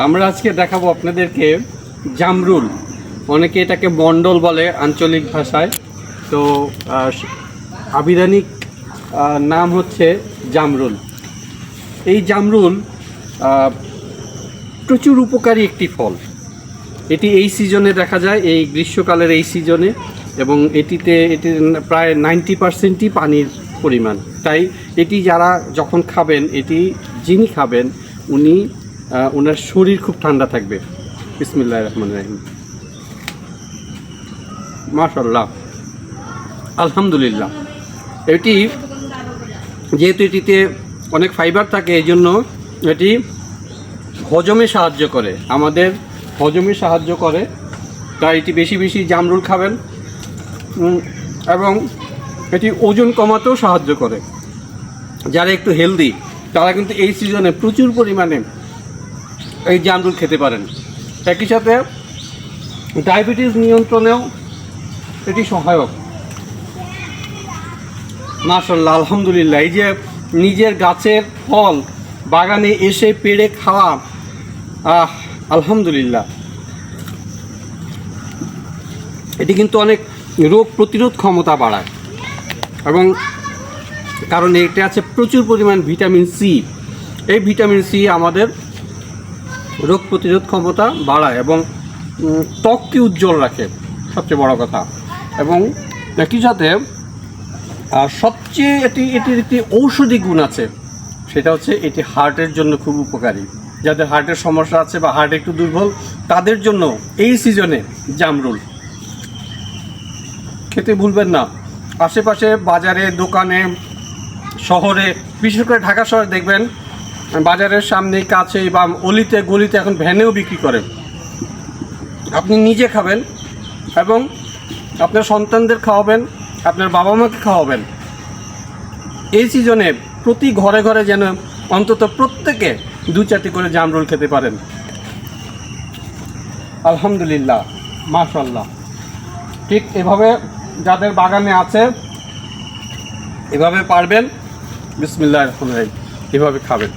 আমরা আজকে দেখাবো আপনাদেরকে জামরুল, অনেকে এটাকে মন্ডল বলে আঞ্চলিক ভাষায়। তো আবিধানিক নাম হচ্ছে জামরুল। এই জামরুল প্রচুর উপকারী একটি ফল। এটি এই সিজনে দেখা যায়, এই গ্রীষ্মকালের এই সিজনে, এবং এটির প্রায় 90%ই পানির পরিমাণ। তাই এটি যারা যখন খাবেন, এটি যিনি খাবেন উনি ওনার শরীর খুব ঠান্ডা থাকবে। বিসমিল্লাহির রহমানির রহিম। মাশাআল্লাহ, আলহামদুলিল্লাহ। এটি যেহেতু এটিতে অনেক ফাইবার থাকে, এই জন্য এটি হজমে সাহায্য করে, আমাদের হজমে সাহায্য করে। তাই এটি বেশি বেশি জামরুল খাবেন, এবং এটি ওজন কমাতেও সাহায্য করে। যারা একটু হেলদি তারা কিন্তু এই সিজনে প্রচুর পরিমাণে এই জামরুল খেতে পারেন। একই সাথে ডায়াবেটিস নিয়ন্ত্রণেও এটি সহায়ক। মাশাআল্লাহ, আলহামদুলিল্লাহ। এই যে নিজের গাছের ফল বাগানে এসে পেড়ে খাওয়া, আলহামদুলিল্লাহ। এটি কিন্তু অনেক রোগ প্রতিরোধ ক্ষমতা বাড়ায়, এবং কারণ এটা আছে প্রচুর পরিমাণ ভিটামিন সি। এই ভিটামিন সি আমাদের রোগ প্রতিরোধ ক্ষমতা বাড়ায় এবং ত্বককে উজ্জ্বল রাখে, সবচেয়ে বড় কথা। এবং একই সাথে সবচেয়ে এটির একটি ঔষধি গুণ আছে, সেটা হচ্ছে এটি হার্টের জন্য খুব উপকারী। যাদের হার্টের সমস্যা আছে বা হার্ট একটু দুর্বল, তাদের জন্য এই সিজনে জামরুল খেতে ভুলবেন না। আশেপাশে বাজারে, দোকানে, শহরে, বিশেষ করে ঢাকা শহরে দেখবেন বাজারের সামনে, কাছে বা অলিতে গলিতে এখন ভ্যানেও বিক্রি করে। আপনি নিজে খাবেন এবং আপনার সন্তানদের খাওয়াবেন, আপনার বাবা মাকে খাওয়াবেন। এই সিজনে প্রতি ঘরে ঘরে যেন অন্তত প্রত্যেকে 2-4টি করে জামরুল খেতে পারেন। আলহামদুলিল্লাহ, মাশাআল্লাহ। ঠিক এভাবে যাদের বাগানে আছে এভাবে পারবেন, বিসমিল্লাহির রহমানির রহিম, এভাবে খাবেন।